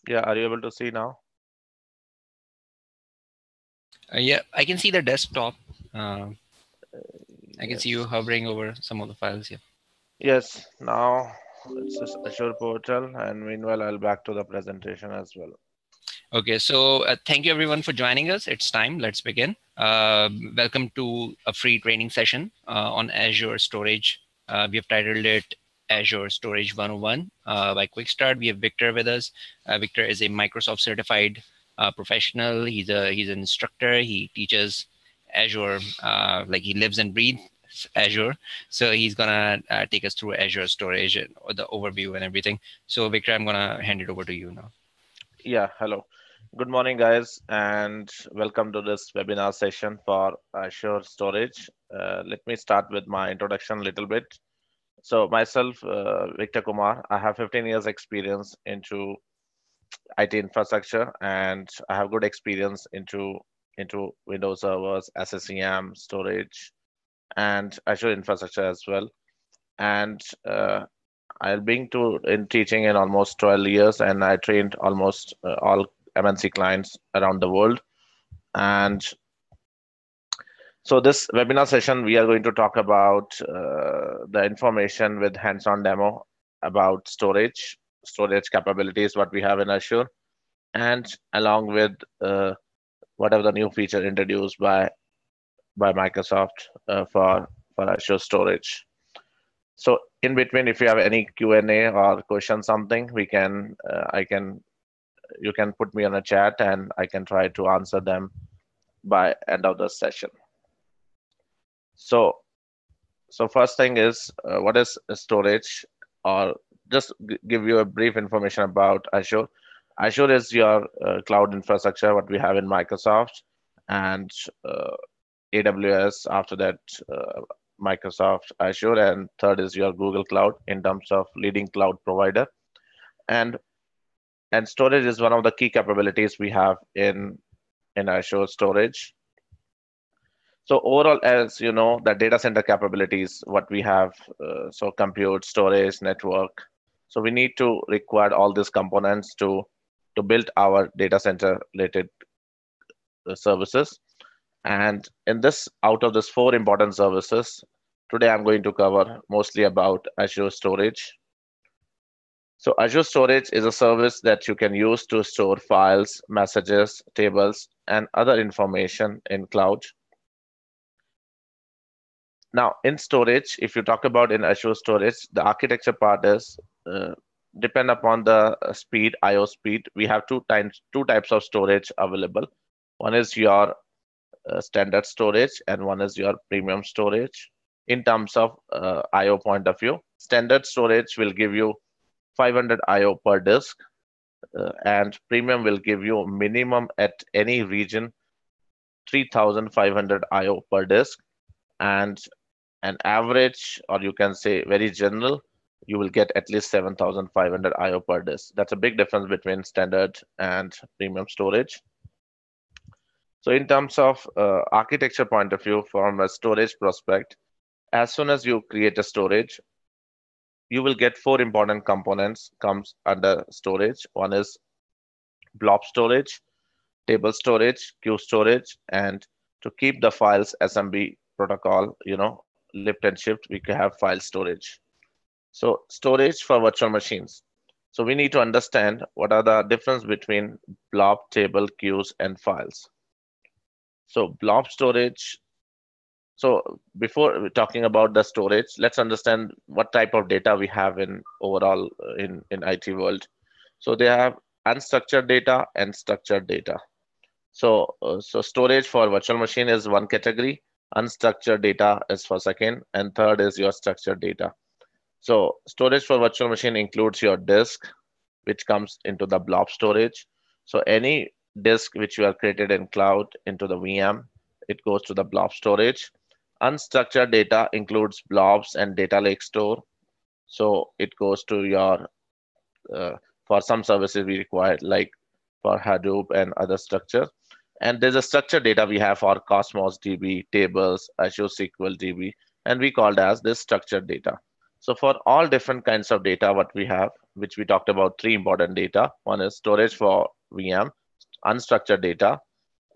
Yeah, are you able to see now? Yeah, I can see the desktop. Uh, I can see you Yes. hovering over some of the files here. Yes, now it's this Azure portal, and meanwhile, I'll back to the presentation as well. Okay, so thank you everyone for joining us. It's time. Let's begin. Welcome to a free training session on Azure Storage. We have titled it Azure Storage 101. By quick start, we have Viktor with us. Viktor is a Microsoft certified professional. He's an instructor. He teaches Azure, like he lives and breathes Azure. So he's gonna take us through Azure Storage and the overview and everything. So Viktor, I'm gonna hand it over to you now. Yeah, hello. Good morning, guys, and welcome to this webinar session for Azure Storage. Let me start with my introduction a little bit. So myself, Viktor Kumar, I have 15 years experience into IT infrastructure, and I have good experience into Windows servers, SSEM, storage, and Azure infrastructure as well. And I've been to in teaching in almost 12 years, and I trained almost all MNC clients around the world. And so this webinar session, we are going to talk about the information with hands-on demo about storage capabilities, what we have in Azure, and along with whatever the new feature introduced by Microsoft for Azure Storage. So in between, if you have any Q&A or question something, we can you can put me on a chat and I can try to answer them by end of the session. So first thing is what is storage, or just give you a brief information about Azure. Azure is your cloud infrastructure, what we have in Microsoft, and AWS. After that, Microsoft Azure, and third is your Google Cloud in terms of leading cloud provider. And storage is one of the key capabilities we have in Azure Storage. So overall, as you know, the data center capabilities, what we have, so compute, storage, network. So we need to require all these components to build our data center related services. And in this, out of these four important services, today I'm going to cover mostly about Azure Storage. So Azure Storage is a service that you can use to store files, messages, tables, and other information in cloud. Now, in storage, if you talk about in Azure Storage, the architecture part is depend upon the speed, I/O speed. We have two types of storage available. One is your standard storage, and one is your premium storage. In terms of I/O point of view, standard storage will give you 500 I/O per disk, and premium will give you minimum at any region 3,500 I/O per disk, and an average, or you can say very general, you will get at least 7,500 I/O per disk. That's a big difference between standard and premium storage. So in terms of architecture point of view, from a storage prospect, as soon as you create a storage, you will get four important components comes under storage. One is blob storage, table storage, queue storage, and to keep the files SMB protocol, lift and shift, we can have file storage. So storage for virtual machines. So we need to understand what are the difference between blob, table, queues, and files. So blob storage. So before talking about the storage, let's understand what type of data we have in overall in IT world. So they have unstructured data and structured data. So storage for virtual machine is one category, unstructured data is for second, and third is your structured data. So storage for virtual machine includes your disk, which comes into the blob storage. So any disk which you have created in cloud into the VM, it goes to the blob storage. Unstructured data includes blobs and data lake store. So it goes to your, for some services we require, like for Hadoop and other structure. And there's a structured data we have for Cosmos DB, tables, Azure SQL DB, and we called as this structured data. So for all different kinds of data, what we have, which we talked about, three important data. One is storage for VM, unstructured data,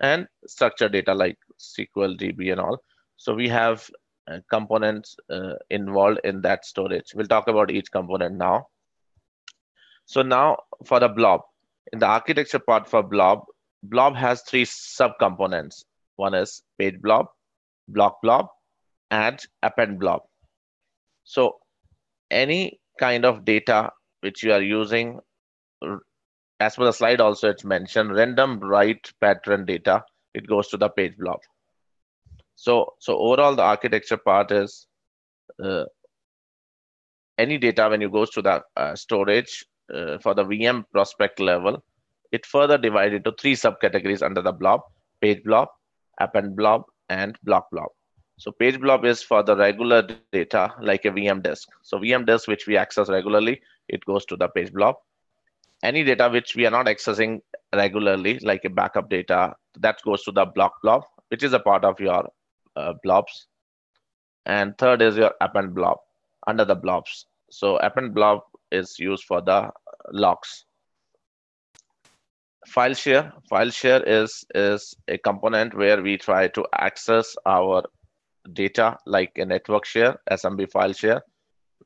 and structured data like SQL, DB, and all. So we have components involved in that storage. We'll talk about each component now. So now for the blob, in the architecture part for blob, blob has three subcomponents. One is page blob, block blob, and append blob. So any kind of data which you are using, as per the slide also it's mentioned, random write pattern data, it goes to the page blob. So overall the architecture part is any data when you goes to the storage for the VM prospect level, it further divided into three subcategories under the blob: page blob, append blob, and block blob. So page blob is for the regular data like a VM disk. So VM disk which we access regularly, it goes to the page blob. Any data which we are not accessing regularly, like a backup data, that goes to the block blob, which is a part of your blobs. And third is your append blob under the blobs. So append blob is used for the logs. File share is a component where we try to access our data like a network share, SMB file share.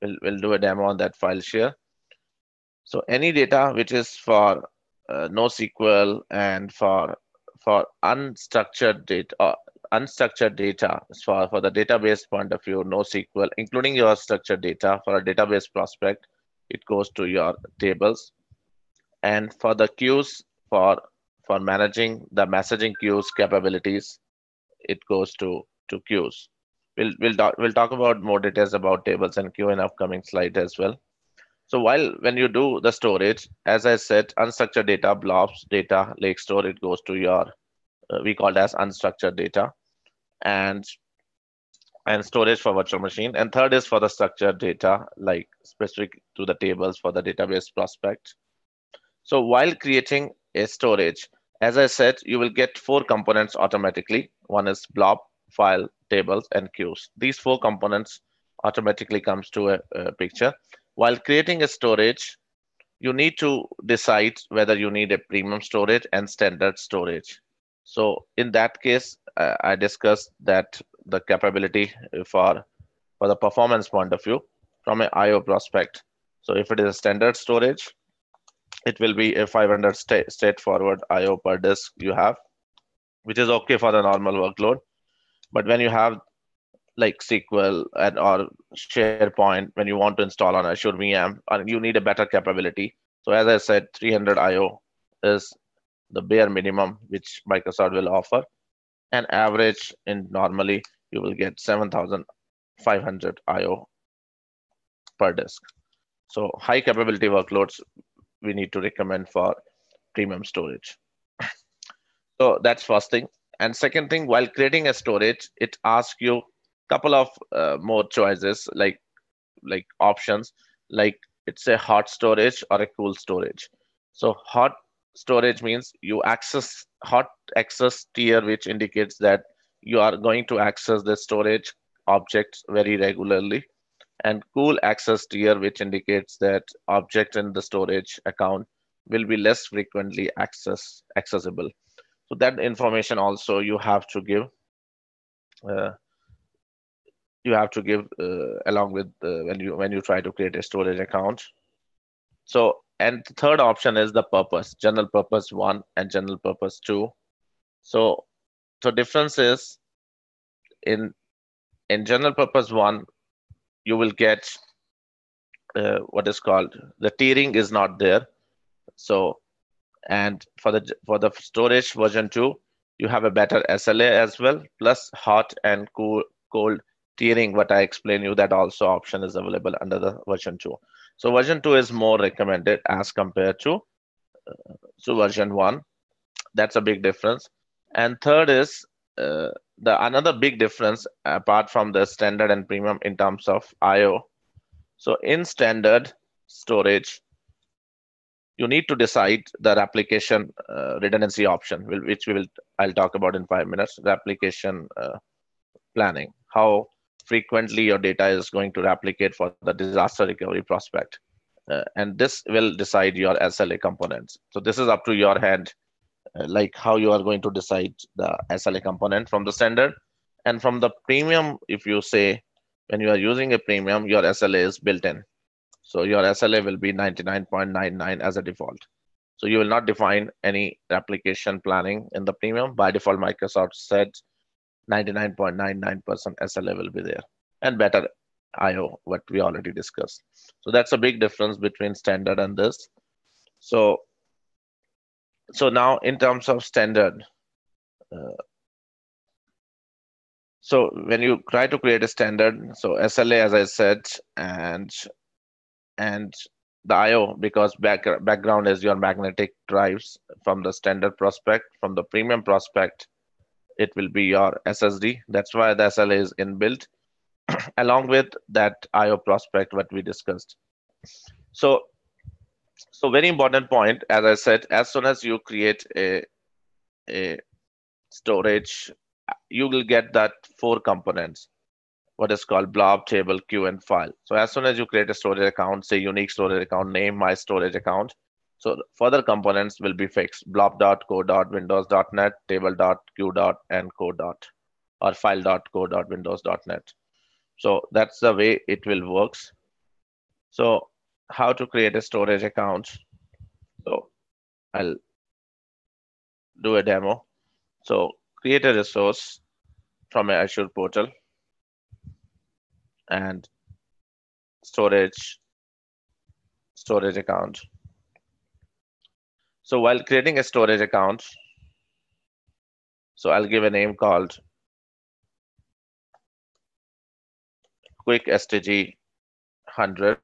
We'll do a demo on that file share. So any data which is for NoSQL and for unstructured data for the database point of view, NoSQL, including your structured data for a database prospect, it goes to your tables. And for the queues, for managing the messaging queues capabilities, it goes to queues. We'll talk about more details about tables and queue in upcoming slide as well. So when you do the storage, as I said, unstructured data, blobs, data, lake store, it goes to your, we call it as unstructured data, and storage for virtual machine. And third is for the structured data, like specific to the tables for the database prospect. So while creating a storage, as I said, you will get four components automatically. One is blob, file, tables, and queues. These four components automatically comes to a picture. While creating a storage, you need to decide whether you need a premium storage and standard storage. So in that case, I discussed that the capability for the performance point of view from an IO prospect. So if it is a standard storage, it will be a 500 straightforward IO per disk you have, which is okay for the normal workload. But when you have like SQL or SharePoint, when you want to install on Azure VM, you need a better capability. So as I said, 300 IO is the bare minimum which Microsoft will offer. And average in normally you will get 7,500 IO per disk. So high capability workloads we need to recommend for premium storage. So that's first thing. And second thing, while creating a storage, it asks you couple of more choices like options, like it's a hot storage or a cool storage. So hot storage means you access hot access tier, which indicates that you are going to access the storage objects very regularly, and cool access tier, which indicates that object in the storage account will be less frequently accessible. So that information also you have to give. Along with when you try to create a storage account. So, and the third option is the purpose, general purpose 1 and general purpose 2. So difference is in general purpose 1, you will get what is called the tiering is not there. So, and for the storage version 2, you have a better SLA as well, plus hot and cold tiering, what I explained you, that also option is available under the version 2. So version 2 is more recommended as compared to version 1. That's a big difference. And third is the another big difference apart from the standard and premium in terms of IO. So in standard storage, you need to decide the replication redundancy option, which I'll talk about in 5 minutes. Replication planning, how frequently your data is going to replicate for the disaster recovery prospect. And this will decide your SLA components. So this is up to your hand, like how you are going to decide the SLA component from the standard. And from the premium, if you say when you are using a premium, your SLA is built in. So your SLA will be 99.99 as a default. So you will not define any replication planning in the premium. By default, Microsoft said 99.99% SLA will be there, and better IO, what we already discussed. So that's a big difference between standard and this. So now in terms of standard, so when you try to create a standard, so SLA, as I said, and the IO, because background is your magnetic drives from the standard prospect. From the premium prospect, it will be your SSD. That's why the SLA is inbuilt along with that IO prospect what we discussed. So very important point, as I said, as soon as you create a storage, you will get that 4 components, what is called blob, table, queue, and file. So as soon as you create a storage account, say unique storage account name, my storage account, so further components will be fixed: blob.co.windows.net, table.q. and co. or file.co.windows.net. So that's the way it will works. So how to create a storage account? So I'll do a demo. So create a resource from an Azure portal and storage account. So while creating a storage account, so I'll give a name called quick STG 100,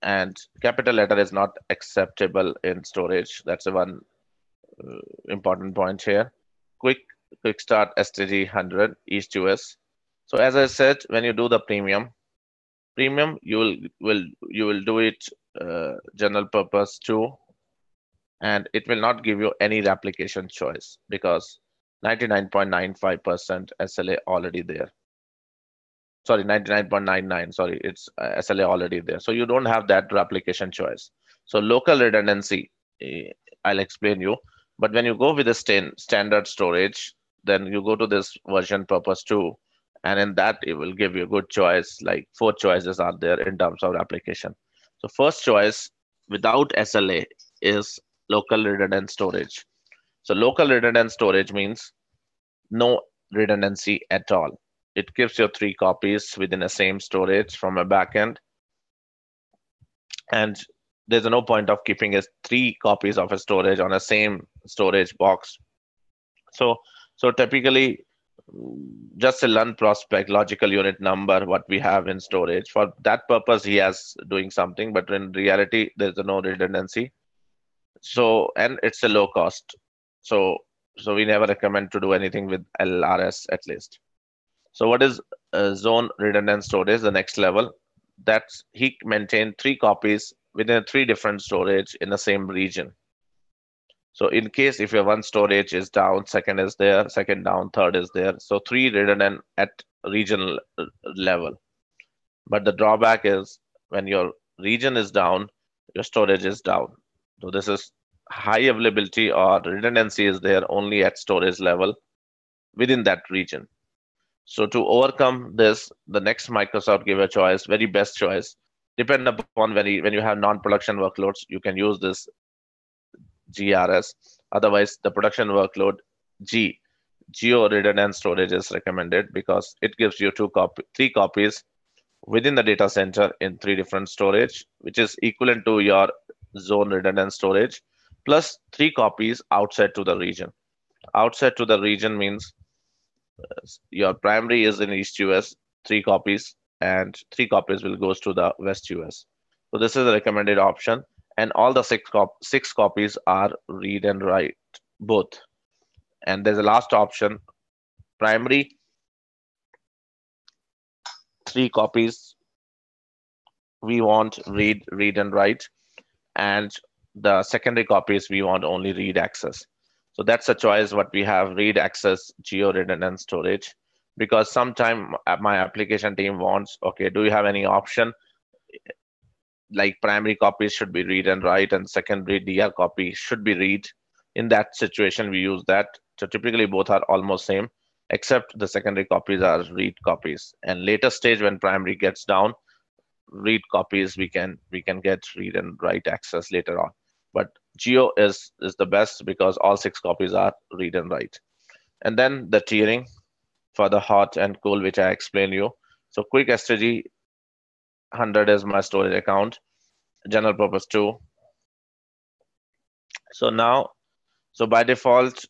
and capital letter is not acceptable in storage. That's the one important point here. Quick start STG 100 East US. So as I said, when you do the premium, you will do it general purpose 2, and it will not give you any replication choice because 99.95% SLA already there. Sorry, 99.99. Sorry, it's SLA already there. So you don't have that replication choice. So local redundancy, I'll explain you. But when you go with the standard storage, then you go to this version purpose 2, and in that it will give you a good choice. Like 4 choices are there in terms of application. So first choice without SLA is local redundant storage. So local redundant storage means no redundancy at all. It gives you 3 copies within the same storage from a backend, and there's no point of keeping 3 copies of a storage on a same storage box. So typically, just a LUN prospect, logical unit number, what we have in storage. For that purpose, he has doing something, but in reality, there's no redundancy. So, and it's a low cost. So we never recommend to do anything with LRS at least. So what is zone redundant storage? The next level, that's he maintained 3 copies within 3 different storage in the same region. So in case if your one storage is down, second is there, second down, third is there. So 3 redundant at regional level. But the drawback is when your region is down, your storage is down. So this is high availability or redundancy is there only at storage level within that region. So to overcome this, the next Microsoft gave a choice, very best choice. Depend upon when you have non-production workloads, you can use this GRS. Otherwise, the production workload Geo Redundant Storage is recommended because it gives you 3 copies within the data center in 3 different storage, which is equivalent to your zone redundant storage, plus 3 copies outside to the region. Outside to the region means your primary is in East US, 3 copies, and 3 copies will goes to the West US. So this is a recommended option, and all the 6 copies are read and write both. And there's a last option, primary 3 copies we want read and write, and the secondary copies we want only read access. So that's a choice what we have, read access Geo Redundant Storage. because sometime my application team wants, okay, do you have any option like primary copies should be read and write and secondary DR copy should be read? In that situation, we use that. So typically both are almost same, except the secondary copies are read copies. And later stage when primary gets down, read copies we can get read and write access later on. But Geo is the best because all 6 copies are read and write. And then the tiering for the hot and cool, which I explained you. So quick STG 100 is my storage account, general purpose 2. So now, so by default,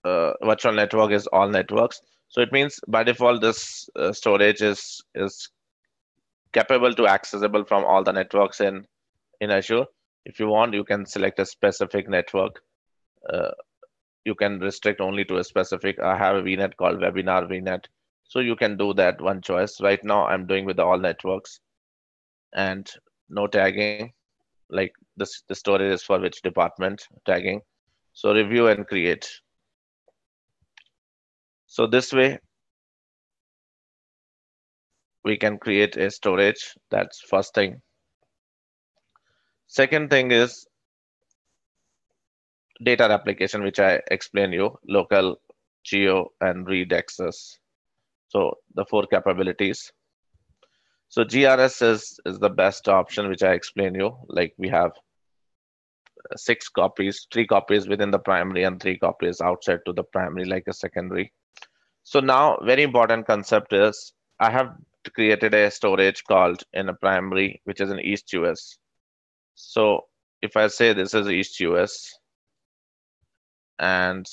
virtual network is all networks. So it means by default this storage is capable to accessible from all the networks in Azure. If you want, you can select a specific network. You can restrict only to a specific. I have a VNet called Webinar VNet. So you can do that one choice. Right now, I'm doing with all networks and no tagging. Like this, the storage is for which department tagging. So review and create. So this way, we can create a storage. That's first thing. Second thing is data replication, which I explained you, local, geo, and read access. So the 4 capabilities. So GRS is the best option, which I explained you. Like we have 6 copies, 3 copies within the primary and 3 copies outside to the primary, like a secondary. So now very important concept is I have created a storage called in a primary, which is in East US. So if I say this is East US and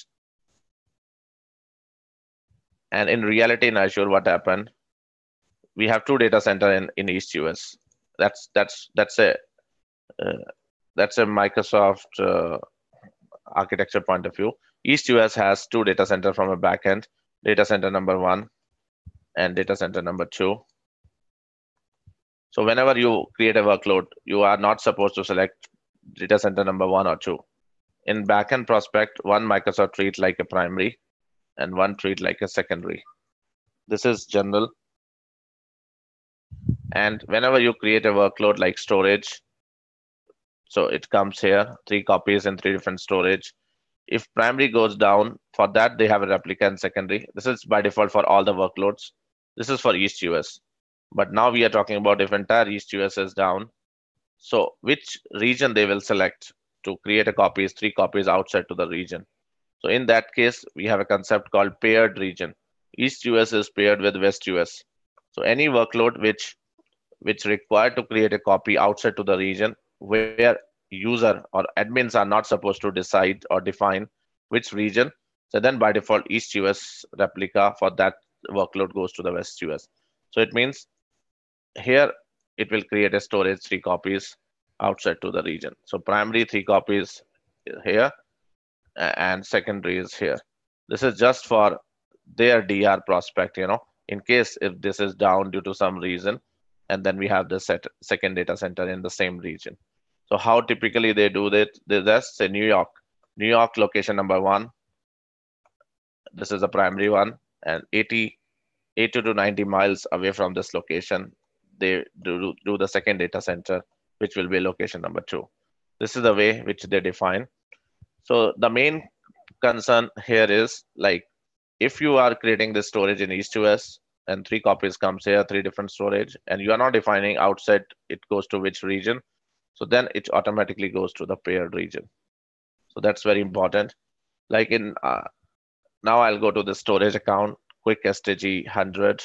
in reality in Azure, what happened? We have 2 data center in East US. That's a Microsoft architecture point of view. East US has 2 data center from a backend, data center number 1 and data center number 2. So whenever you create a workload, you are not supposed to select data center number 1 or 2. In backend prospect, one Microsoft treat like a primary and one treat like a secondary. This is general. And whenever you create a workload like storage, so it comes here, 3 copies in 3 different storage. If primary goes down, for that they have a replica and secondary. This is by default for all the workloads. This is for East US. But now we are talking about if entire East US is down, so which region they will select to create a copy is 3 copies outside to the region. So in that case, we have a concept called paired region. East US is paired with West US. So any workload which required to create a copy outside to the region where user or admins are not supposed to decide or define which region. So then by default, East US replica for that workload goes to the West US. So it means here it will create a storage 3 copies outside to the region. So primary 3 copies here and secondary is here. This is just for their DR prospect, in case if this is down due to some reason, and then we have the second data center in the same region. So how typically they do that? They just say New York location number 1. This is the primary one, and 80 to 90 miles away from this location, they do the second data center, which will be location number 2. This is the way which they define. So the main concern here is like if you are creating this storage in East US and 3 copies comes here, 3 different storage, and you are not defining outside it goes to which region, so then it automatically goes to the paired region. So that's very important. Like in now I'll go to the storage account, quick STG 100.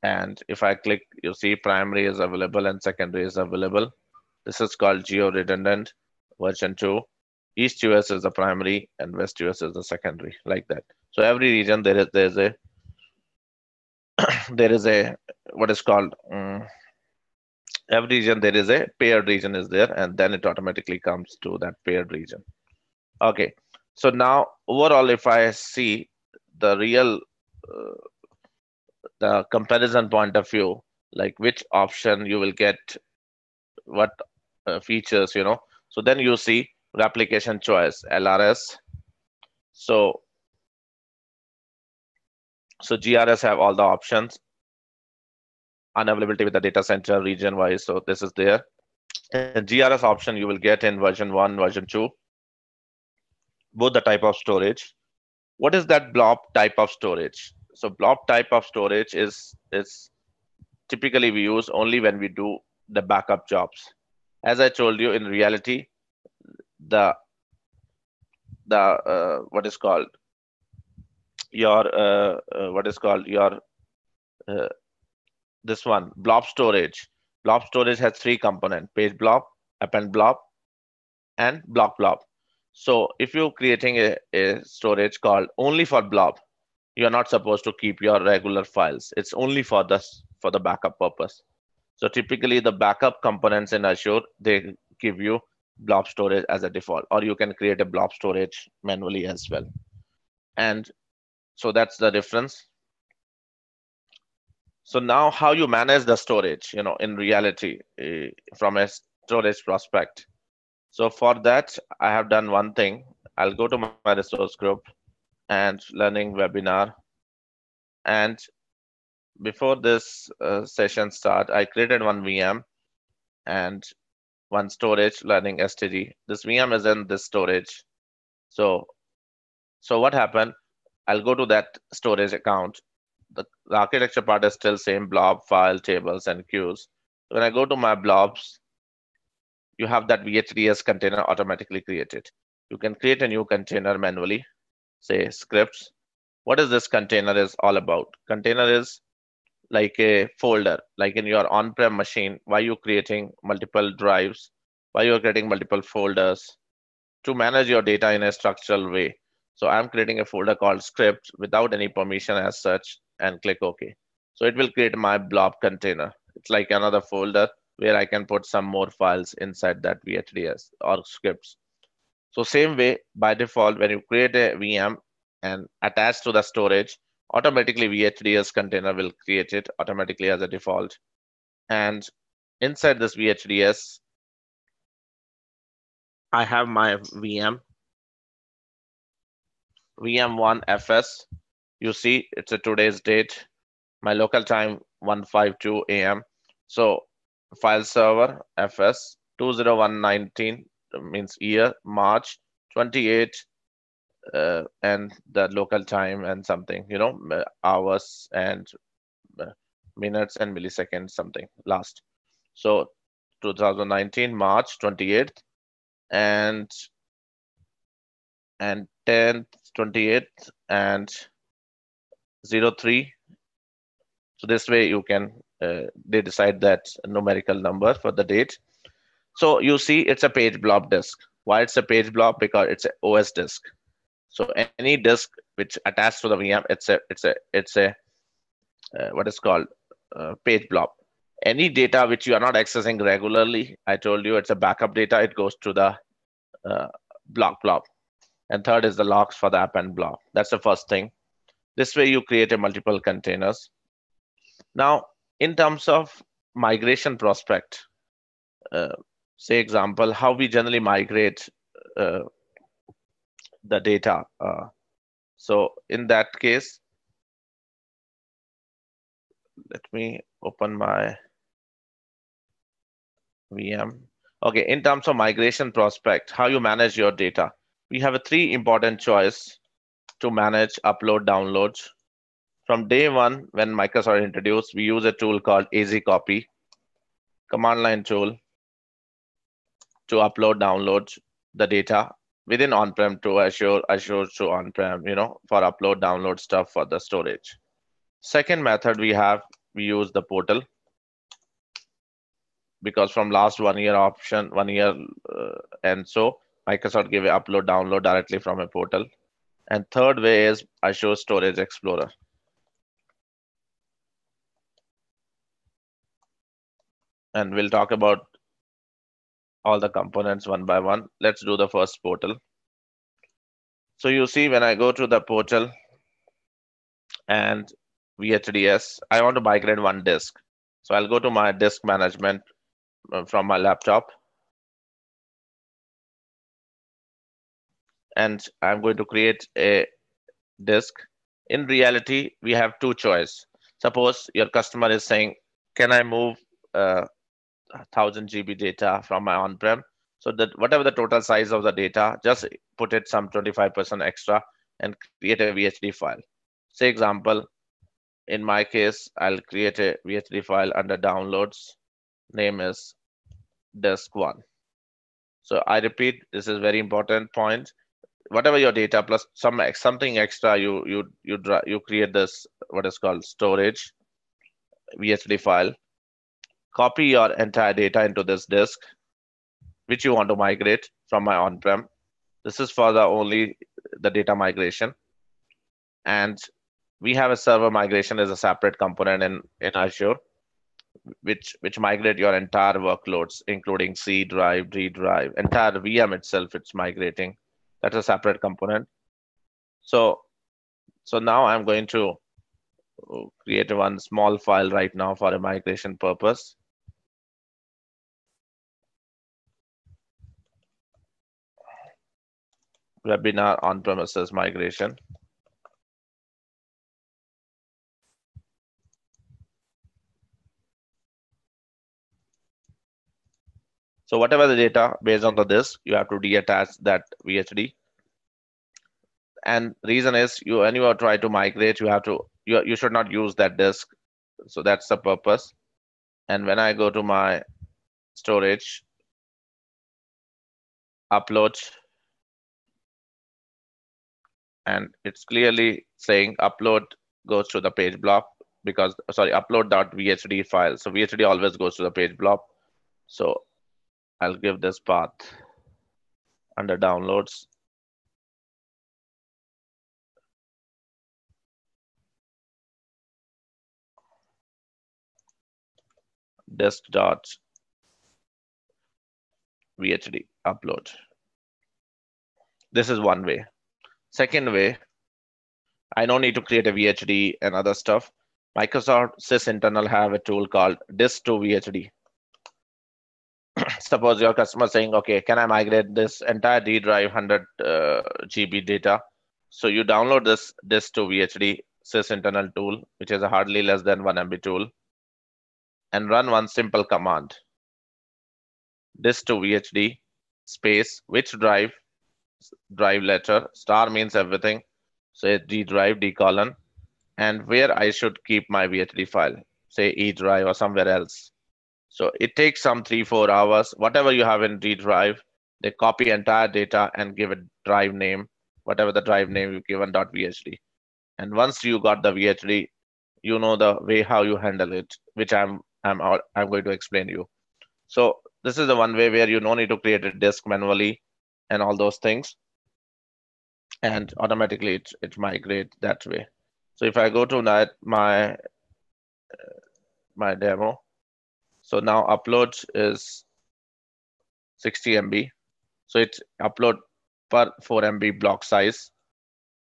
And if I click, you see primary is available and secondary is available. This is called Geo Redundant version 2. East US is the primary and West US is the secondary, like that. So every region there is a there is a what is called every region there is a paired region is there, and then it automatically comes to that paired region. Okay, so now overall, if I see the real the comparison point of view, like which option you will get what features, so then you see replication choice LRS. So So GRS have all the options, unavailability with the data center region wise. So this is there. And GRS option you will get in version 1, version 2, both the type of storage. What is that blob type of storage? So blob type of storage is typically we use only when we do the backup jobs. As I told you, in reality, the what is called your uh, this one blob storage. Blob storage has three components: page blob, append blob, and block blob. So if you're creating a storage called only for blob, you're not supposed to keep your regular files. It's only for the backup purpose. So typically the backup components in Azure, they give you blob storage as a default, or you can create a blob storage manually as well. And so that's the difference. So now how you manage the storage, in reality, from a storage prospect. So for that, I have done one thing. I'll go to my resource group and learning webinar. And before this session start, I created one VM and one storage learning STG. This VM is in this storage. So what happened? I'll go to that storage account. The architecture part is still same: blob, file, tables, and queues. When I go to my blobs, you have that VHDS container automatically created. You can create a new container manually, say scripts. What is this container is all about? Container is like a folder, like in your on-prem machine. Why you creating multiple drives? Why you're creating multiple folders? To manage your data in a structural way. So I'm creating a folder called script without any permission as such, and click OK. So it will create my blob container. It's like another folder where I can put some more files inside that VHDS or scripts. So same way, by default, when you create a VM and attach to the storage, automatically VHDS container will create it automatically as a default. And inside this VHDS, I have my VM1 FS. You see, it's a today's date. My local time 1:52 a.m. So file server FS 20119 means year March 28, and the local time and something, hours and minutes and milliseconds, something last. So 2019 March 28th and 10th 28th and 03. So this way you can they decide that numerical number for the date. So you see it's a page blob disk. Why it's a page blob? Because it's an OS disk. So any disk which attached to the VM, it's a what is called page blob. Any data which you are not accessing regularly, I told you it's a backup data. It goes to the blob. And third is the logs for the append blob. That's the first thing. This way you create a multiple containers. Now, in terms of migration prospect, say example, how we generally migrate the data. So in that case, let me open my VM. Okay, in terms of migration prospect, how you manage your data. We have a three important choice to manage upload downloads. From day one, when Microsoft introduced, we use a tool called AZ Copy, command line tool to upload, download the data within on-prem to Azure, Azure to on-prem, for upload, download stuff for the storage. Second method we use the portal, because from last 1 year option, 1 year, and so Microsoft gave a upload, download directly from a portal. And third way is Azure Storage Explorer. And we'll talk about all the components one by one. Let's do the first portal. So you see when I go to the portal and VHDS, I want to migrate one disk. So I'll go to my disk management from my laptop. And I'm going to create a disk. In reality, we have two choices. Suppose your customer is saying, can I move 1000 GB data from my on-prem? So that whatever the total size of the data, just put it some 25% extra and create a VHD file. Say example, in my case, I'll create a VHD file under downloads. Name is disk1. So I repeat, this is very important point. Whatever your data plus something extra, you create this what is called storage VHD file. Copy your entire data into this disk, which you want to migrate from my on-prem. This is for the only the data migration, and we have a server migration as a separate component in Azure, which migrate your entire workloads, including C drive, D drive, entire VM itself. It's migrating. That's a separate component. So now I'm going to create one small file right now for a migration purpose. Webinar on-premises migration. So whatever the data based on the disk, you have to deattach that VHD. And reason is when you are trying to migrate, you should not use that disk. So that's the purpose. And when I go to my storage, upload, and it's clearly saying upload goes to the page blob because upload.vhd file. So VHD always goes to the page blob. So I'll give this path under downloads. Disk.vhd upload. This is one way. Second way, I don't need to create a VHD and other stuff. Microsoft sysinternal have a tool called disk to VHD. Suppose your customer saying, okay, can I migrate this entire D drive 100 GB data? So you download this disk to VHD sysinternal tool, which is a hardly less than 1 MB tool, and run one simple command. Disk to VHD space which drive letter, star means everything. So D drive, D colon, and where I should keep my VHD file, say E drive or somewhere else. So it takes some 3-4 hours. Whatever you have in D drive, they copy entire data and give a drive name, whatever the drive name you've given .vhd. And once you got the VHD, you know the way how you handle it, which I'm going to explain you. So this is the one way where you don't need to create a disk manually and all those things, and automatically it migrates that way. So if I go to that my demo, so now upload is 60 MB. So it upload per 4 MB block size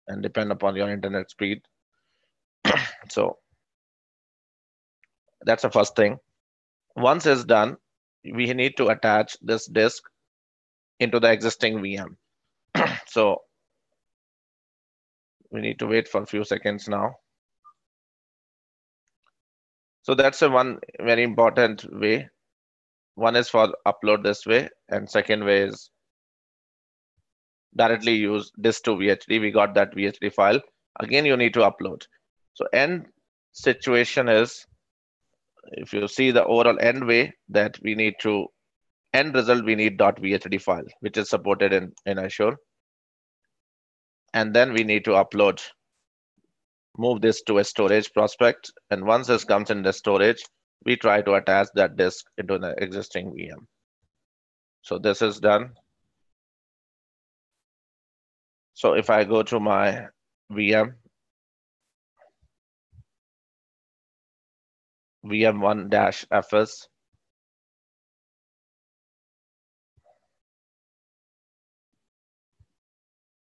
and depend upon your internet speed. So that's the first thing. Once it's done, we need to attach this disk into the existing VM. So we need to wait for a few seconds now. So that's a one very important way. One is for upload this way, and second way is directly use disk to VHD. We got that VHD file. Again, you need to upload. So end situation is, if you see the overall end way, that we need to end result, we need .vhd file, which is supported in Azure. And then we need to upload, move this to a storage prospect. And once this comes in the storage, we try to attach that disk into the existing VM. So this is done. So if I go to my VM, VM1-fs,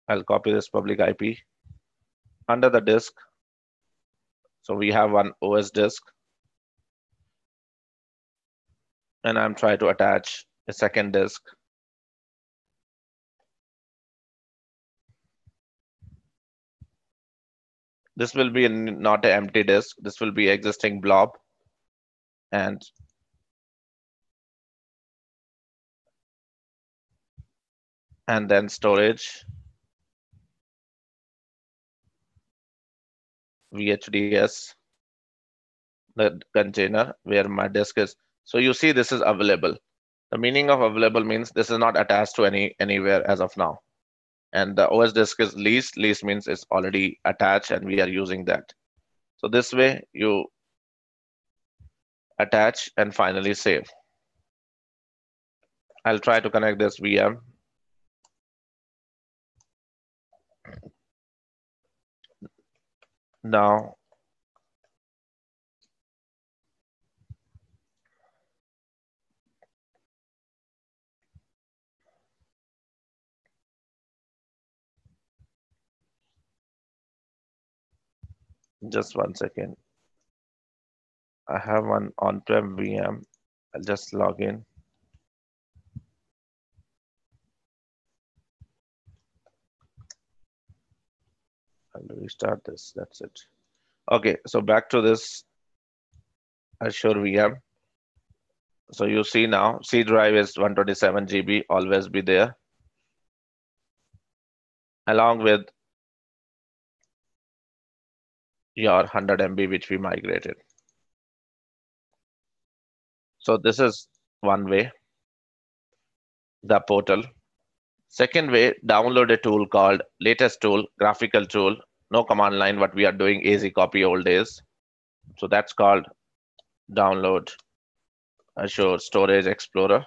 I'll copy this public IP under the disk. So we have one OS disk, and I'm trying to attach a second disk. this will be not an empty disk. This will be existing blob, and then storage VHDS, the container where my disk is. So you see this is available. The meaning of available means this is not attached to anywhere as of now. And the OS disk is leased. Leased means it's already attached and we are using that. So this way you attach and finally save. I'll try to connect this VM. Now, just 1 second. I have one on-prem VM. I'll just log in. I'll restart this. That's it. Okay, so back to this Azure VM. So you see now, C drive is 127 GB, always be there, along with your 100 MB, which we migrated. So this is one way, the portal. Second way, download a tool called latest tool, graphical tool, no command line, what we are doing, easy copy old days. So that's called download Azure Storage Explorer.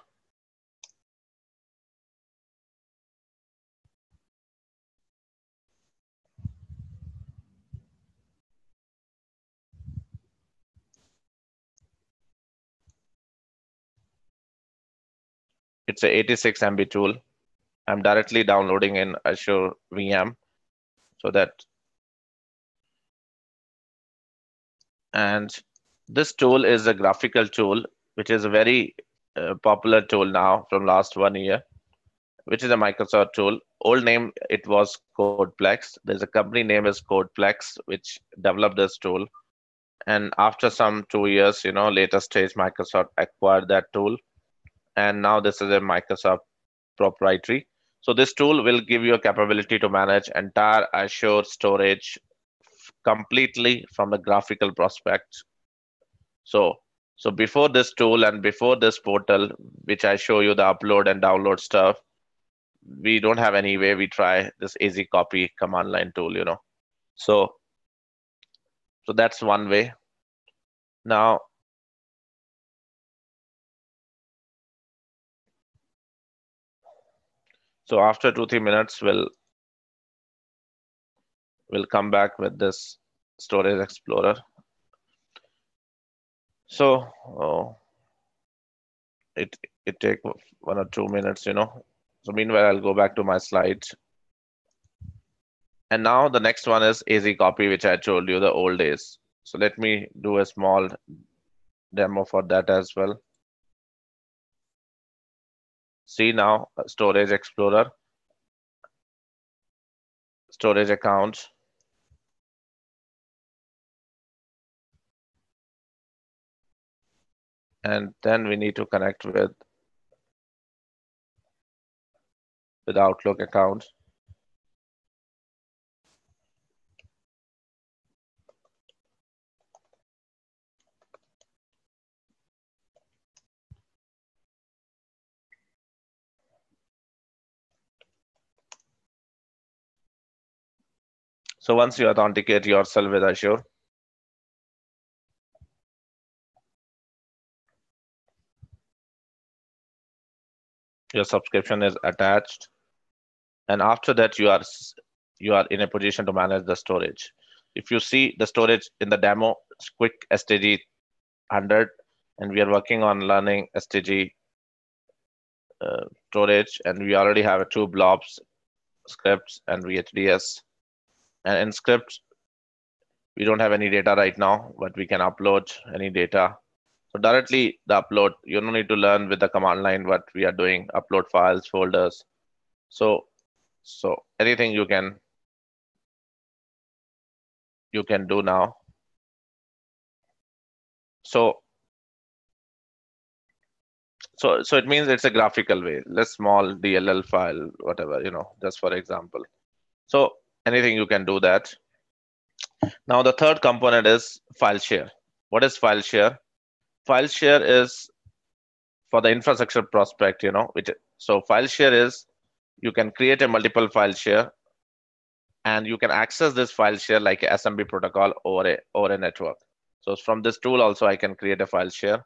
It's a 86 MB tool. I'm directly downloading in Azure VM so that, and this tool is a graphical tool, which is a very popular tool now from last 1 year, which is a Microsoft tool. Old name, it was Codeplex. There's a company name is Codeplex, which developed this tool. And after some 2 years, later stage, Microsoft acquired that tool. And now this is a Microsoft proprietary. So this tool will give you a capability to manage entire Azure storage completely from the graphical prospect. So before this tool and before this portal, which I show you the upload and download stuff, we don't have any way we try this easy copy command line tool. So that's one way. Now, so after 2-3 minutes, we'll come back with this Storage Explorer. So it take 1 or 2 minutes. So meanwhile, I'll go back to my slides. And now the next one is easy copy, which I told you the old days. So let me do a small demo for that as well. See now, Storage Explorer, storage accounts. And then we need to connect with Outlook account. So once you authenticate yourself with Azure, your subscription is attached. And after that, you are in a position to manage the storage. If you see the storage in the demo, it's quick STG 100, and we are working on learning STG storage, and we already have 2 blobs, scripts and VHDS. And in scripts, we don't have any data right now, but we can upload any data. So directly the upload, you don't need to learn with the command line what we are doing, upload files, folders. So anything you can you can do now. So it means it's a graphical way. Let's small DLL file, whatever, just for example. So anything you can do that. Now the third component is file share. What is file share? File share is for the infrastructure prospect, so file share is you can create a multiple file share and you can access this file share like a SMB protocol over a network. So from this tool also I can create a file share.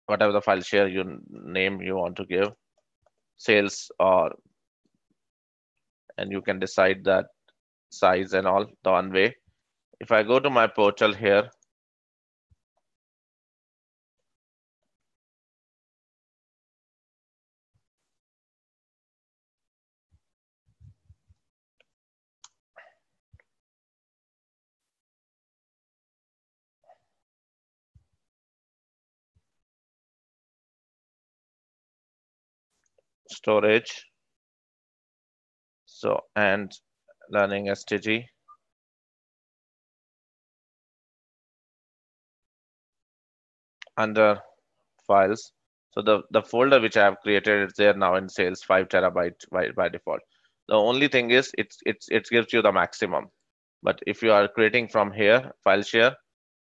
Whatever the file share name you want to give, sales and you can decide that size and all the one way. If I go to my portal here, storage, so and learning STG, under files. So the folder which I have created is there now in sales, 5 terabyte by default. The only thing is it gives you the maximum. But if you are creating from here, file share,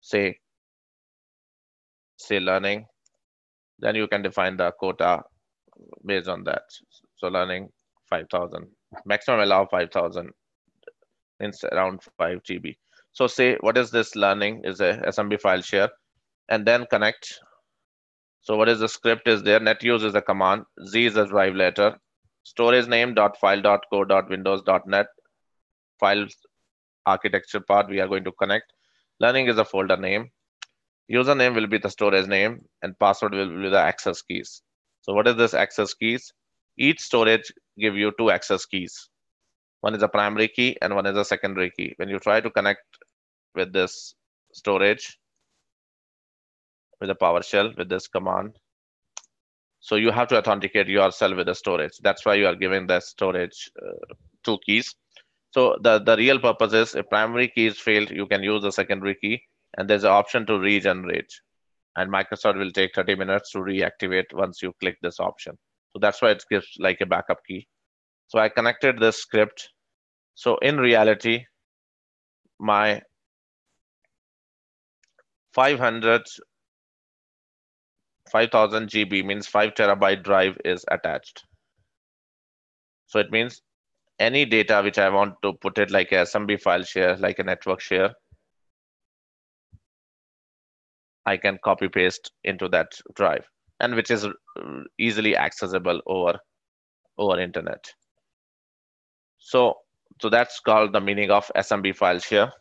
say learning, then you can define the quota based on that. So learning 5,000, maximum allow 5,000 in around 5 GB. So say what is this learning is a SMB file share, and then connect. So what is the script is there? Net use is a command. Z is a drive letter. Storage name .file.co.windows.net. File architecture part we are going to connect. Learning is a folder name. Username will be the storage name and password will be the access keys. So what is this access keys? Each storage give you 2 access keys. One is a primary key and one is a secondary key. When you try to connect with this storage, with a PowerShell, with this command, so you have to authenticate yourself with the storage. That's why you are giving the storage 2 keys. So the real purpose is if primary key is failed, you can use the secondary key, and there's an option to regenerate. And Microsoft will take 30 minutes to reactivate once you click this option. So that's why it gives like a backup key. So I connected this script. So in reality, my 5,000 GB means 5 terabyte drive is attached. So it means any data which I want to put it like a SMB file share, like a network share, I can copy paste into that drive, and which is easily accessible over internet. So that's called the meaning of SMB file share.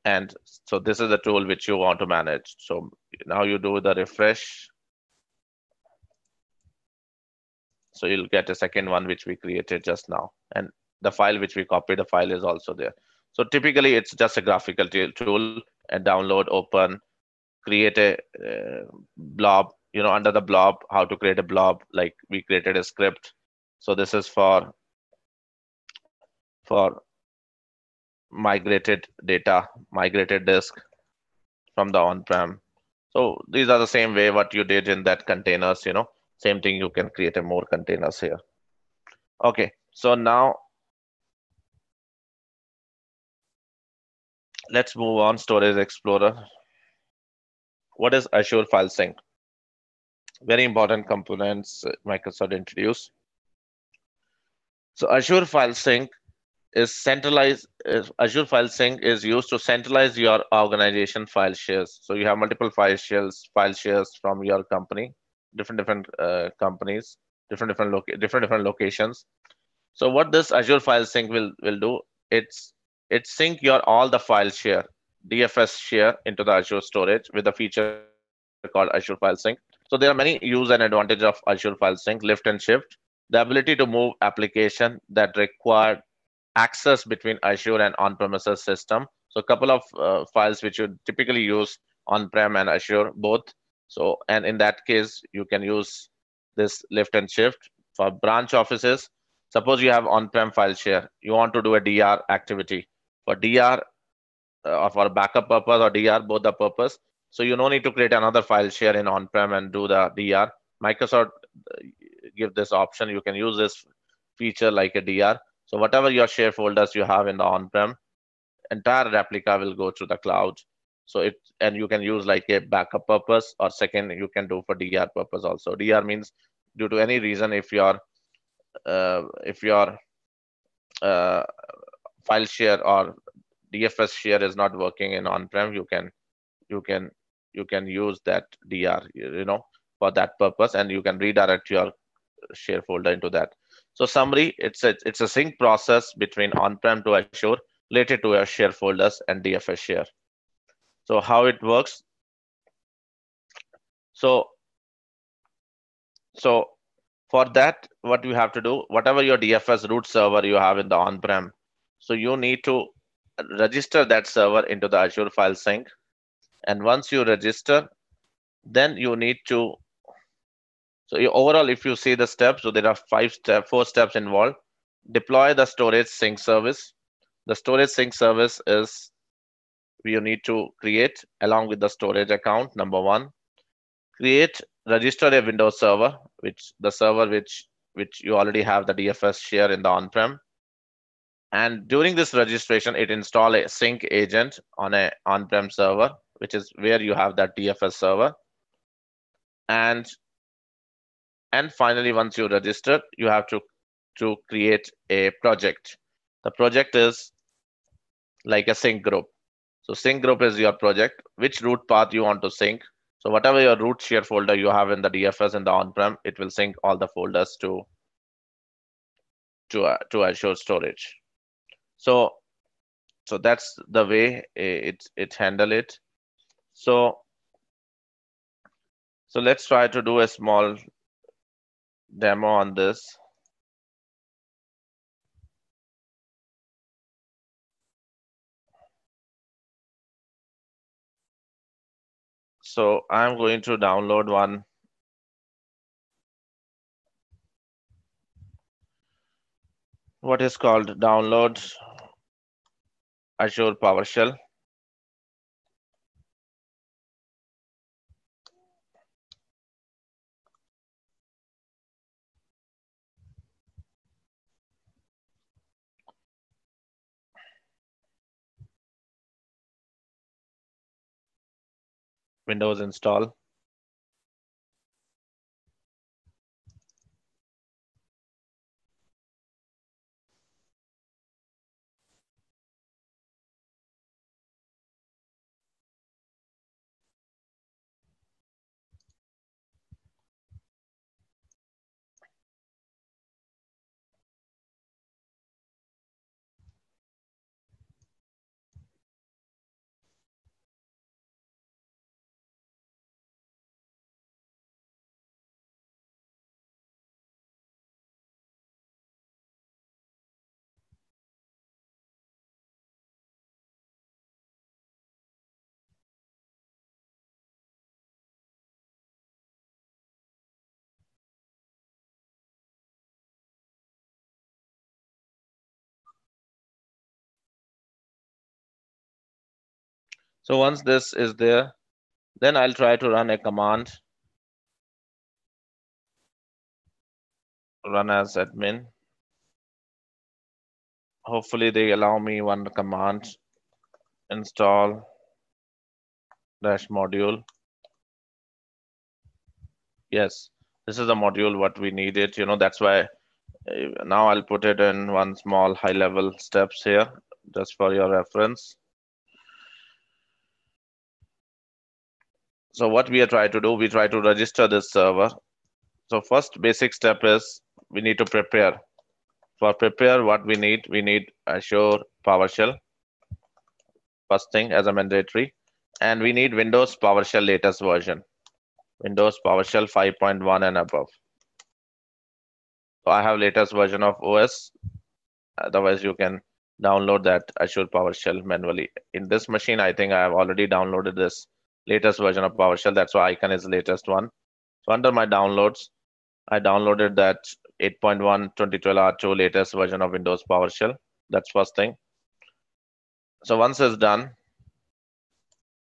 And so this is the tool which you want to manage. So now you do the refresh. So you'll get a second one which we created just now. And the file which we copied, the file is also there. So typically it's just a graphical tool, and download, open, create a blob, under the blob, how to create a blob, like we created a script. So this is for migrated data, migrated disk from the on-prem. So these are the same way what you did in that containers, same thing, you can create a more containers here. Okay, so now let's move on. Storage Explorer. What is Azure File Sync? Very important components Microsoft introduced. So Azure File Sync is centralized. Azure File Sync is used to centralize your organization file shares. So you have multiple file shares from your company, different companies, different locations. So what this Azure File Sync will do, it sync your all the file share, DFS share, into the Azure Storage with a feature called Azure File Sync. So there are many use and advantage of Azure File Sync: lift and shift, the ability to move application that require access between Azure and on-premises system. So a couple of files which you typically use on-prem and Azure both. So, and in that case, you can use this lift and shift. For branch offices, suppose you have on-prem file share. You want to do a DR activity. For DR or for backup purpose or DR, both the purpose. So you no need to create another file share in on-prem and do the DR. Microsoft give this option. You can use this feature like a DR. So whatever your share folders you have in the on-prem, entire replica will go to the cloud. So and you can use like a backup purpose, or second you can do for DR purpose also. DR means due to any reason if your file share or DFS share is not working in on-prem, you can use that DR, for that purpose, and you can redirect your share folder into that. So summary, it's a sync process between on-prem to Azure related to your share folders and DFS share. So how it works? So for that, what you have to do, whatever your DFS root server you have in the on-prem, so you need to register that server into the Azure File Sync. And once you register, then you need to, so overall, if you see the steps, so there are 4 steps involved. Deploy the storage sync service. The storage sync service is you need to create along with the storage account, number 1. Register a Windows server, which you already have the DFS share in the on-prem. And during this registration, it install a sync agent on a on-prem server, which is where you have that DFS server. And finally, once you register, you have to create a project. The project is like a sync group. So sync group is your project, which root path you want to sync. So whatever your root share folder you have in the DFS in the on-prem, it will sync all the folders to Azure Storage. So that's the way it handle it. So let's try to do a small demo on this. So I'm going to download one what is called download Azure PowerShell. Windows install. So once this is there, then I'll try to run a command, run as admin. Hopefully they allow me one command, install -module. Yes, this is the module what we needed. That's why now I'll put it in one small high level steps here, just for your reference. So what we are trying to do, we try to register this server. So first basic step is we need to prepare. For prepare, what we need Azure PowerShell, first thing as a mandatory, and we need Windows PowerShell latest version, Windows PowerShell 5.1 and above. So I have latest version of OS. Otherwise, you can download that Azure PowerShell manually. In this machine, I think I have already downloaded this latest version of PowerShell. That's why icon is latest one. So under my downloads, I downloaded that 8.1 2012 R2 latest version of Windows PowerShell. That's first thing. So once it's done,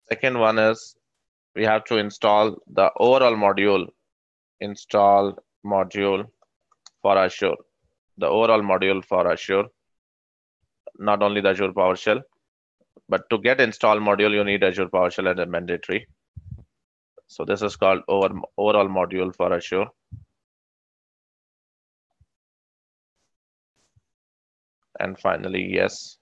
second one is we have to install the overall module, install module for Azure, the overall module for Azure, not only the Azure PowerShell, but to get install module, you need Azure PowerShell as a mandatory. So this is called overall module for Azure. And finally, yes.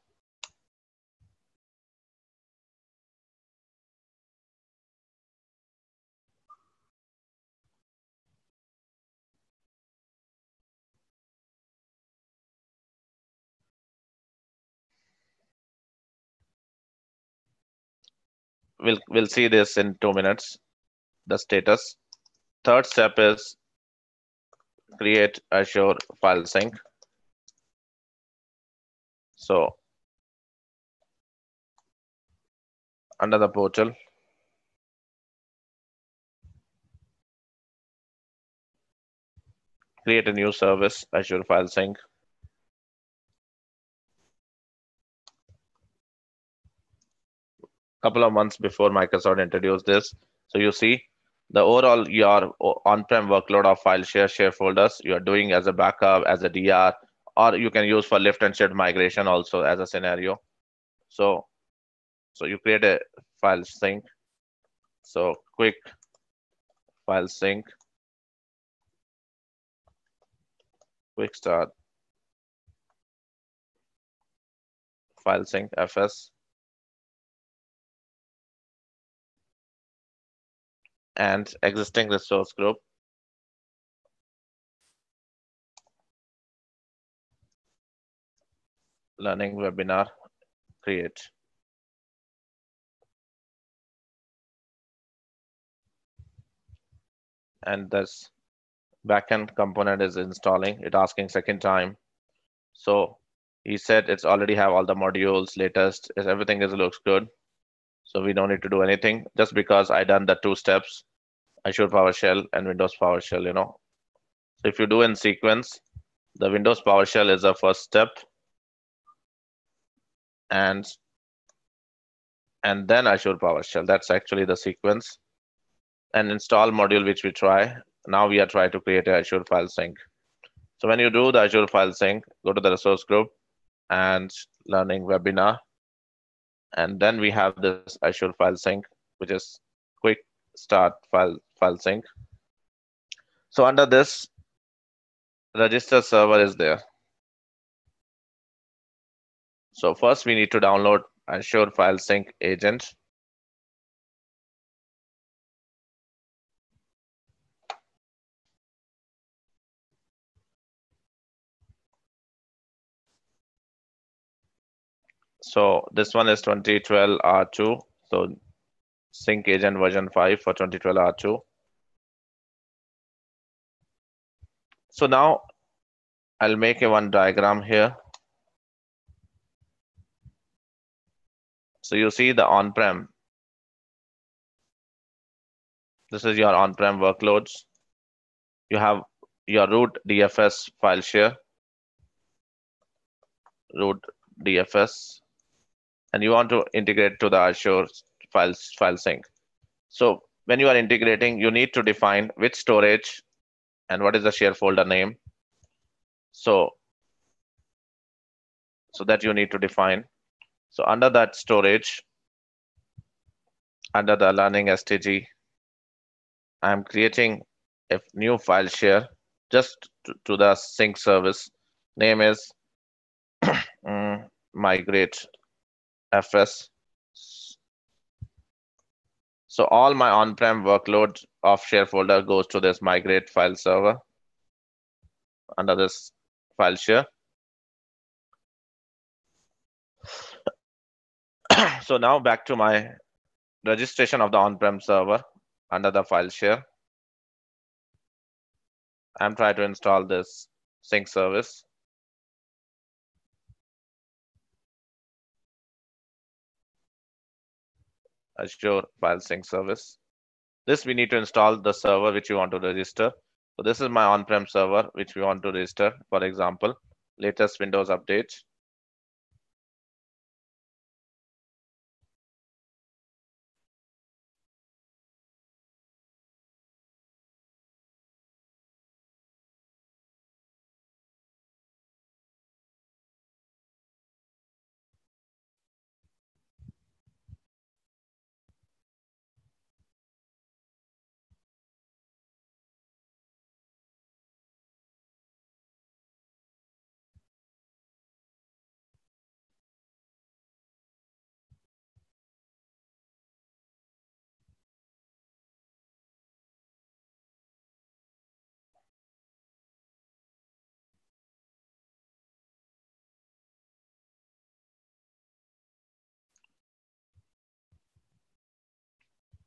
We'll see this in 2 minutes, the status. Third step is create Azure File Sync. So under the portal, create a new service, Azure File Sync. Couple of months before Microsoft introduced this. So you see the overall your on-prem workload of file share folders you are doing as a backup, as a DR, or you can use for lift and shift migration also as a scenario. So you create a file sync. So quick file sync, quick start file sync FS, and existing resource group. Learning webinar, create. And this backend component is installing, it asking second time. So he said it's already have all the modules, latest, everything looks good. So we don't need to do anything just because I done the 2 steps, Azure PowerShell and Windows PowerShell, So if you do in sequence, the Windows PowerShell is the first step, and then Azure PowerShell. That's actually the sequence. And install module, which we try. Now we are trying to create a Azure File Sync. So when you do the Azure File Sync, go to the resource group and learning webinar. And then we have this Azure File Sync, which is quick start file sync. So under this, register server is there. So first we need to download Azure File Sync agent. So this one is 2012 R2. So sync agent version 5 for 2012 R2. So now I'll make a one diagram here. So you see the on-prem. This is your on-prem workloads. You have your root DFS file share, root DFS, and you want to integrate to the Azure file sync. So when you are integrating, you need to define which storage and what is the share folder name. So that you need to define. So under that storage, under the learning STG, I'm creating a new file share just to the sync service. Name is migrate FS. So all my on-prem workload of share folder goes to this migrate file server under this file share. So now back to my registration of the on-prem server under the file share. I'm trying to install this sync service. Azure File Sync service. This we need to install the server which you want to register. So this is my on-prem server, which we want to register. For example, latest Windows update.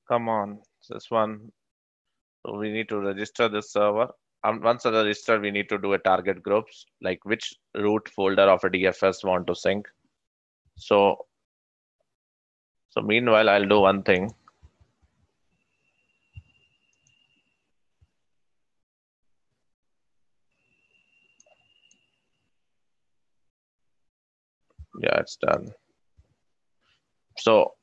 Come on, this one. So we need to register this server. Once it's registered, we need to do a target groups, like which root folder of a DFS want to sync. So meanwhile, I'll do one thing. Yeah, it's done. So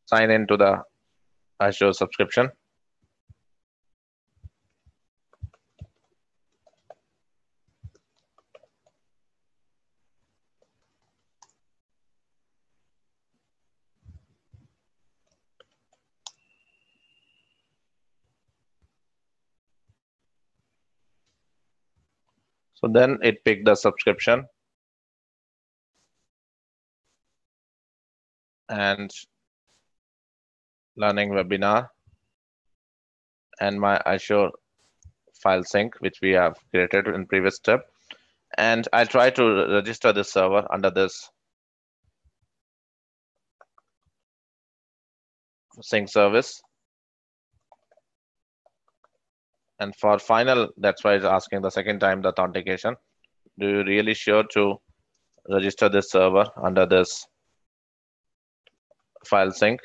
sign into the Azure subscription. So then it picked the subscription and learning webinar and my Azure File Sync, which we have created in previous step. And I'll try to register this server under this sync service. And for final, that's why it's asking the second time the authentication. Do you really sure to register this server under this file sync?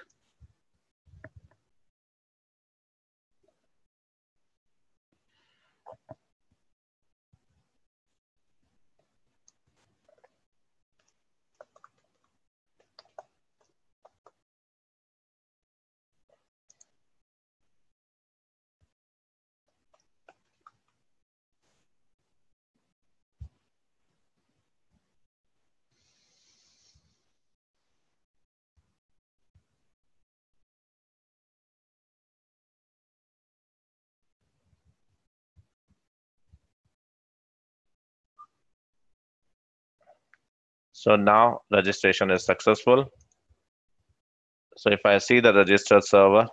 So now registration is successful. So if I see the registered server,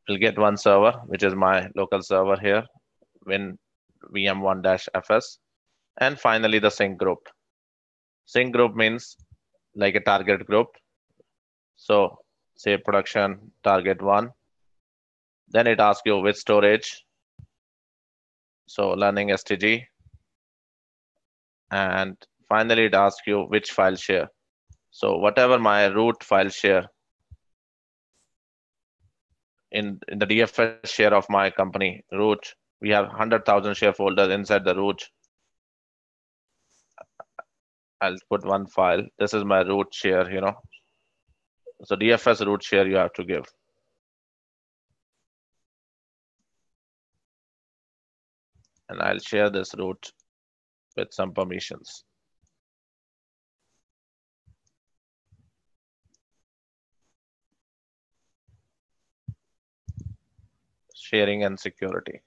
we'll get one server, which is my local server here, win VM1-FS. And finally, the sync group. Sync group means like a target group. So say production target 1. Then it asks you which storage. So learning STG. And finally, it asks you which file share. So whatever my root file share in the DFS share of my company root, we have 100,000 shareholders inside the root. I'll put one file. This is my root share, So DFS root share you have to give. And I'll share this root with some permissions. Sharing and security.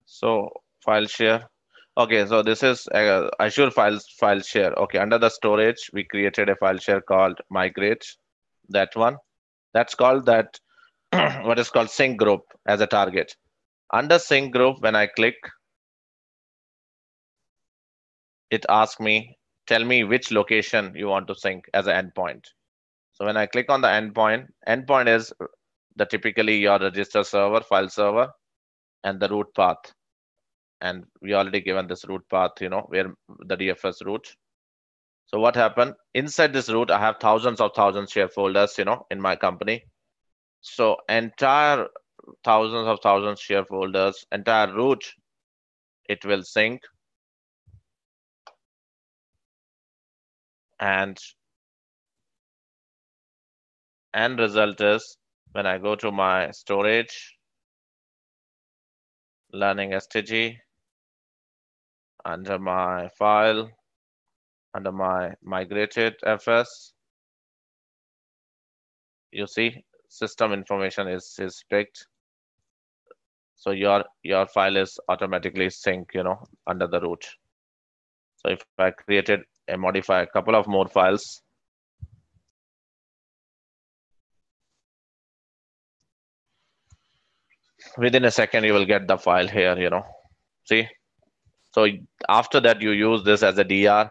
So file share. Okay, so this is Azure file share. Okay, under the storage, we created a file share called migrate. That one. That's called that what is called sync group as a target. Under sync group, when I click, it asks me tell me which location you want to sync as an endpoint. So when I click on the endpoint is typically your register server, file server, and the root path. And we already given this root path, where the DFS root. So what happened inside this root, I have thousands share folders, in my company. So entire thousands share folders, entire root, it will sync. And end result is when I go to my storage, learning STG, under my file, under my migrated FS, you see system information is picked. So your file is automatically synced, under the root. So if I created and modify a couple of more files, within a second you will get the file here, see. So after that you use this as a DR,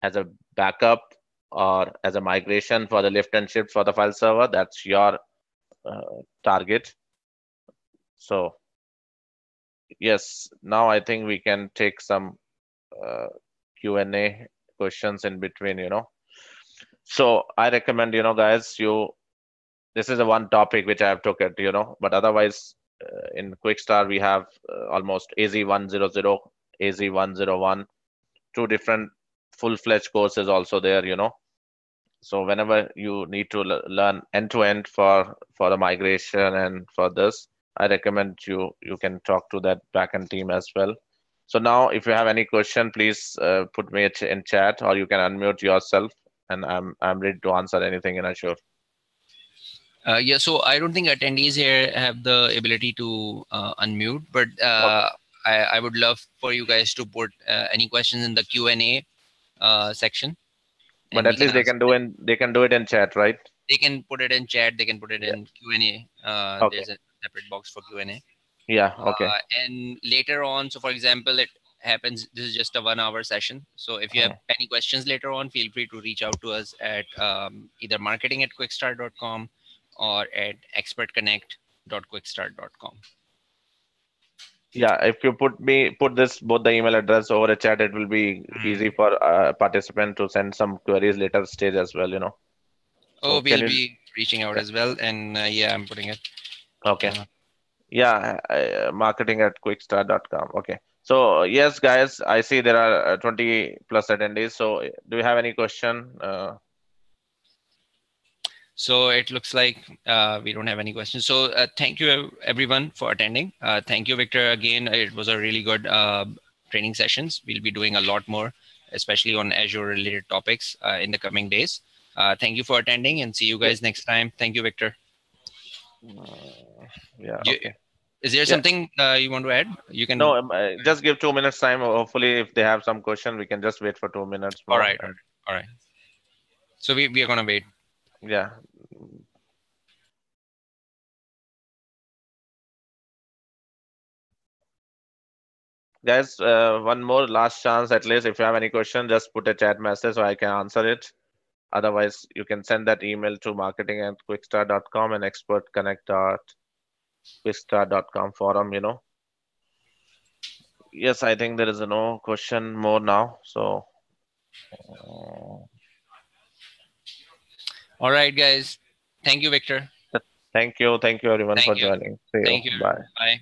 as a backup, or as a migration for the lift and shift for the file server. That's your target. So yes, now I think we can take some Q&A questions in between. So I recommend, guys, this is a one topic which I have took it, but otherwise in Quickstar we have almost AZ100, AZ101, two different full-fledged courses also there. So whenever you need to learn end-to-end for the migration and for this, I recommend you can talk to that backend team as well. So now if you have any question, please put me in chat, or you can unmute yourself, and I'm ready to answer anything in Azure. Yeah, so I don't think attendees here have the ability to unmute, but Okay. I would love for you guys to put any questions in the Q&A section. But at least they can do it in chat, right? They can put it in chat. They can put it in Q&A. Okay. There's a separate box for Q&A. Yeah. Okay. And later on, so for example, it happens, this is just a 1 hour session. So if you have any questions later on, feel free to reach out to us at either marketing@quickstart.com or at expertconnect.quickstart.com. Yeah, if you put both the email address over a chat, it will be easy for participant to send some queries later stage as well. Oh, So we'll be reaching out as well. And yeah, I'm putting it. Okay. Yeah, marketing@quickstart.com. Okay. So yes, guys, I see there are 20 plus attendees. So do you have any question? So it looks like we don't have any questions. So thank you everyone for attending. Thank you, Victor. Again, it was a really good training sessions. We'll be doing a lot more, especially on Azure related topics in the coming days. Thank you for attending, and see you guys next time. Thank you, Victor. Yeah. Okay. Is there something you want to add? You can. No, just give 2 minutes time. Hopefully, if they have some question, we can just wait for 2 minutes more. All right. All right. So we are gonna wait. Yeah. Guys, one more last chance at least. If you have any question, just put a chat message so I can answer it. Otherwise, you can send that email to marketing@quickstart.com and expertconnect.quickstart.com forum. Yes, I think there is no question more now. So. All right, guys. Thank you, Victor. Thank you everyone for joining. See you. Thank you. Bye. Bye.